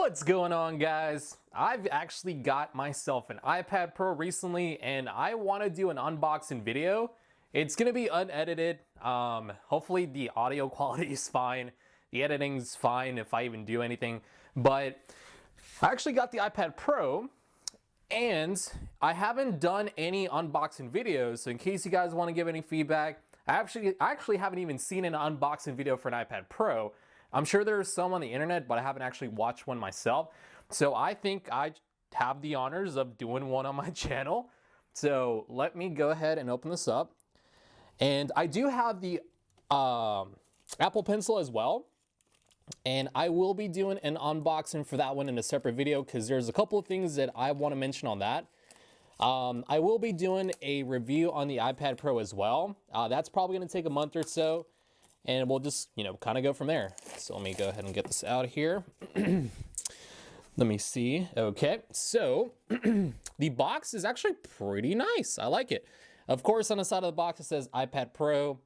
What's going on, guys? I've actually got myself an iPad Pro recently and I want to do an unboxing video. It's going to be unedited. Hopefully the audio quality is fine. The editing's fine if I even do anything. But I actually got the iPad Pro and I haven't done any unboxing videos. So in case you guys want to give any feedback, I actually haven't even seen an unboxing video for an iPad Pro. I'm sure there's some on the internet, but I haven't actually watched one myself. So I think I have the honors of doing one on my channel. So let me go ahead and open this up. And I do have the Apple Pencil as well. And I will be doing an unboxing for that one in a separate video because there's a couple of things that I want to mention on that. I will be doing a review on the iPad Pro as well. That's probably going to take a month or so. And we'll just, kind of go from there. So let me go ahead and get this out of here. Let me see. Okay, so the box is actually pretty nice. I like it. Of course, on the side of the box, it says iPad Pro.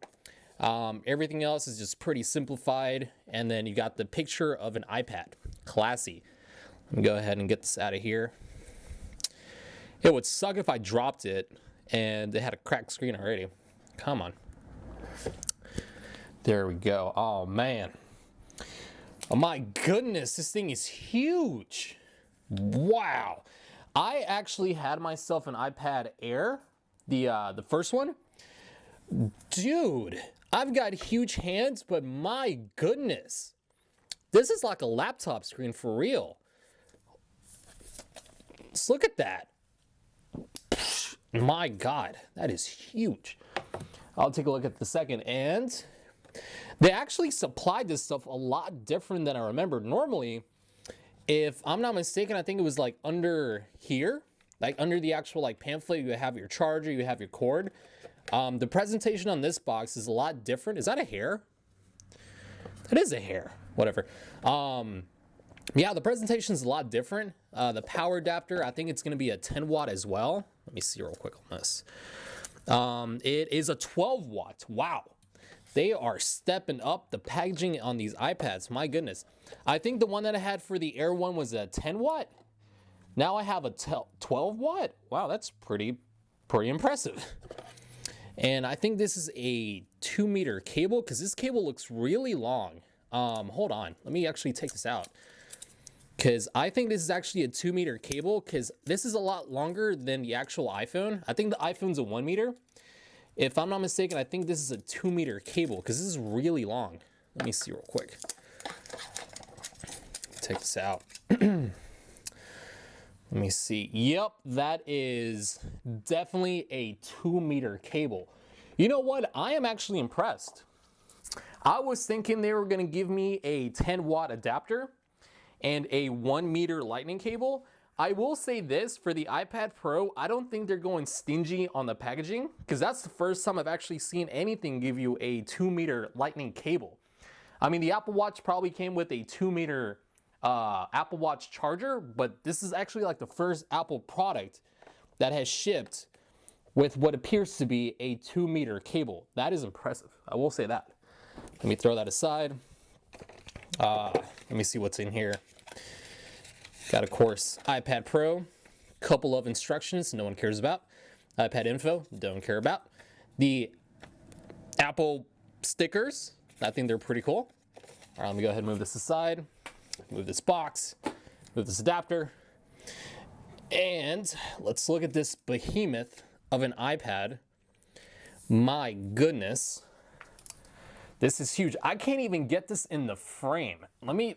Everything else is just pretty simplified. And then you got the picture of an iPad. Classy. Let me go ahead and get this out of here. It would suck if I dropped it and it had a cracked screen already. Come on. There we go. Oh, man. Oh, my goodness. This thing is huge. Wow. I actually had myself an iPad Air, the first one. Dude, I've got huge hands, but my goodness. This is like a laptop screen for real. Let's look at that. My God, that is huge. I'll take a look at the second, and they actually supplied this stuff a lot different than I remembered. Normally, if I'm not mistaken, I think it was like under here, like under the actual like pamphlet, you have your charger, you have your cord. The presentation on this box is a lot different. Is that a hair? It is a hair, whatever. Yeah, the presentation is a lot different. The power adapter, I think it's gonna be a 10 watt as well. Let me see real quick on this. It is a 12 watt, wow. They are stepping up the packaging on these iPads. My goodness. I think the one that I had for the Air one was a 10 watt. Now I have a 12 watt. Wow, that's pretty impressive. And I think this is a 2-meter cable because this cable looks really long. Hold on. Let me actually take this out. Because I think this is actually a 2-meter cable because this is a lot longer than the actual iPhone. I think the iPhone's a 1 meter. If I'm not mistaken, I think this is a 2-meter cable because this is really long. Let me see real quick. Take this out. Let me see. Yep, that is definitely a 2-meter cable. You know what? I am actually impressed. I was thinking they were going to give me a 10-watt adapter and a 1-meter lightning cable. I will say this, for the iPad Pro, I don't think they're going stingy on the packaging because that's the first time I've actually seen anything give you a 2-meter lightning cable. I mean, the Apple Watch probably came with a 2-meter Apple Watch charger, but this is actually like the first Apple product that has shipped with what appears to be a 2-meter cable. That is impressive. I will say that. Let me throw that aside. Let me see what's in here. Got, of course, iPad Pro, couple of instructions no one cares about. iPad info, don't care about. The Apple stickers, I think they're pretty cool. All right, let me go ahead and move this aside. Move this box, move this adapter. And let's look at this behemoth of an iPad. My goodness. This is huge. I can't even get this in the frame. Let me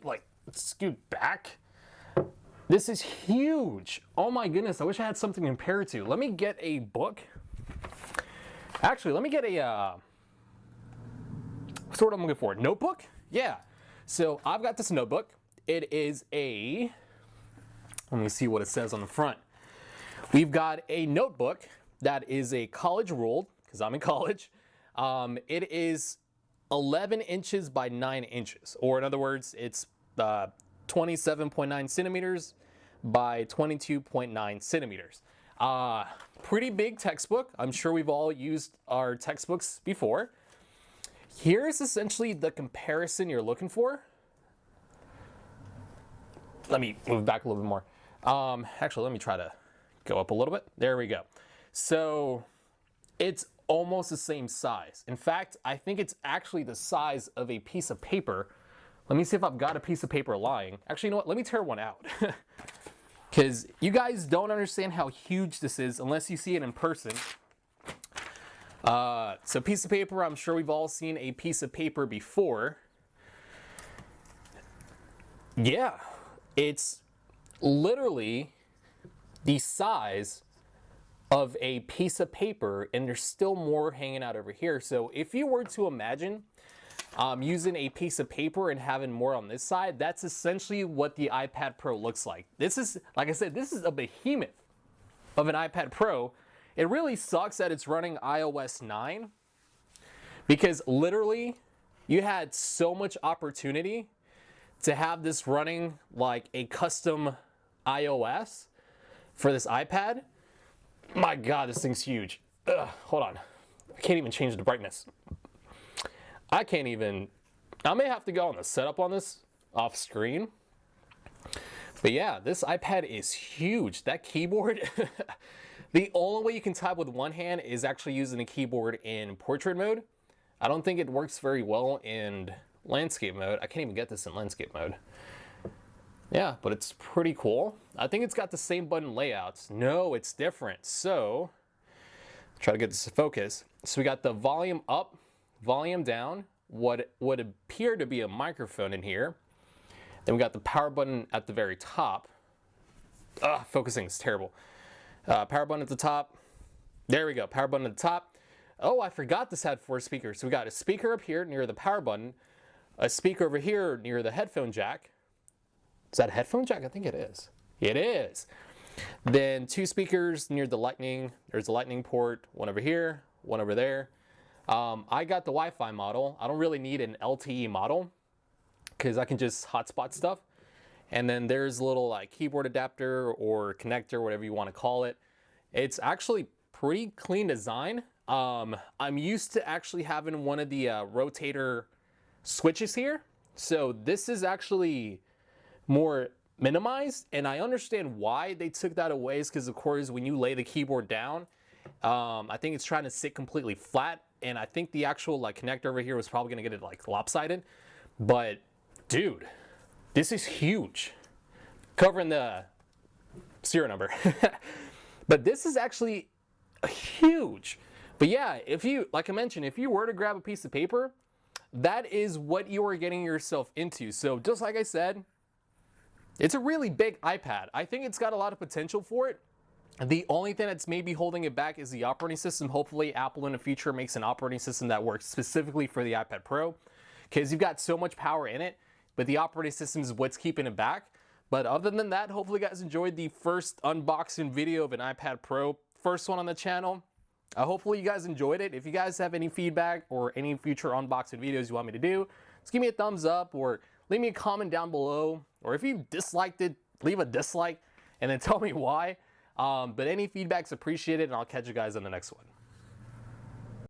scoot back. This is huge. Oh my goodness, I wish I had something to compare it to. Let me get a book. Actually, let me get a, what's the word I'm looking for? Notebook? Yeah. So I've got this notebook. It is a, let me see what it says on the front. We've got a notebook that is a college ruled, because I'm in college. It is 11 inches by 9 inches, or in other words, it's 27.9 centimeters by 22.9 centimeters. Pretty big textbook. I'm sure we've all used our textbooks before. Here's essentially the comparison you're looking for. let me move back a little bit more. Actually, let me try to go up a little bit. There we go. So it's almost the same size. In fact, I think it's actually the size of a piece of paper. Let me see if I've got a piece of paper lying. Actually, you know what? Let me tear one out. Because you guys don't understand how huge this is unless you see it in person. So piece of paper, I'm sure we've all seen a piece of paper before. Yeah, it's literally the size of a piece of paper, and there's still more hanging out over here. So if you were to imagine using a piece of paper and having more on this side, that's essentially what the iPad Pro looks like. This is, like I said, this is a behemoth of an iPad Pro. It really sucks that it's running iOS 9 because literally you had so much opportunity to have this running like a custom iOS for this iPad. My God, this thing's huge. Ugh, hold on. I can't even change the brightness. I may have to go on the setup on this off screen. But yeah, this iPad is huge. That keyboard, the only way you can type with one hand is actually using a keyboard in portrait mode. I don't think it works very well in landscape mode. I can't even get this in landscape mode. Yeah, but it's pretty cool. I think it's got the same button layouts. No, it's different. So, try to get this to focus. So we got the volume up, volume down, what would appear to be a microphone in here. Then we got the power button at the very top. Focusing is terrible. Power button at the top. There we go, power button at the top. Oh, I forgot this had 4 speakers. So we got a speaker up here near the power button, a speaker over here near the headphone jack. Is that a headphone jack? I think it is. It is. Then 2 speakers near the lightning. There's a lightning port, one over here, one over there. I got the Wi-Fi model. I don't really need an LTE model because I can just hotspot stuff. And then there's a little like keyboard adapter or connector, whatever you want to call it. It's actually pretty clean design. I'm used to actually having one of the rotator switches here. So this is actually more minimized, and I understand why they took that away is because of course when you lay the keyboard down, I think it's trying to sit completely flat, and I think the actual like connector over here was probably gonna get it like lopsided. But dude, this is huge. Covering the serial number. But this is actually huge. But yeah, if you, like I mentioned, if you were to grab a piece of paper, that is what you are getting yourself into. So just like I said, it's a really big iPad. I think it's got a lot of potential for it. The only thing that's maybe holding it back is the operating system. Hopefully Apple in the future makes an operating system that works specifically for the iPad Pro, because you've got so much power in it, but the operating system is what's keeping it back. But other than that, hopefully you guys enjoyed the first unboxing video of an iPad Pro, first one on the channel. Hopefully you guys enjoyed it. If you guys have any feedback or any future unboxing videos you want me to do, just give me a thumbs up or leave me a comment down below. Or if you disliked it, leave a dislike and then tell me why. But any feedback's appreciated, and I'll catch you guys on the next one.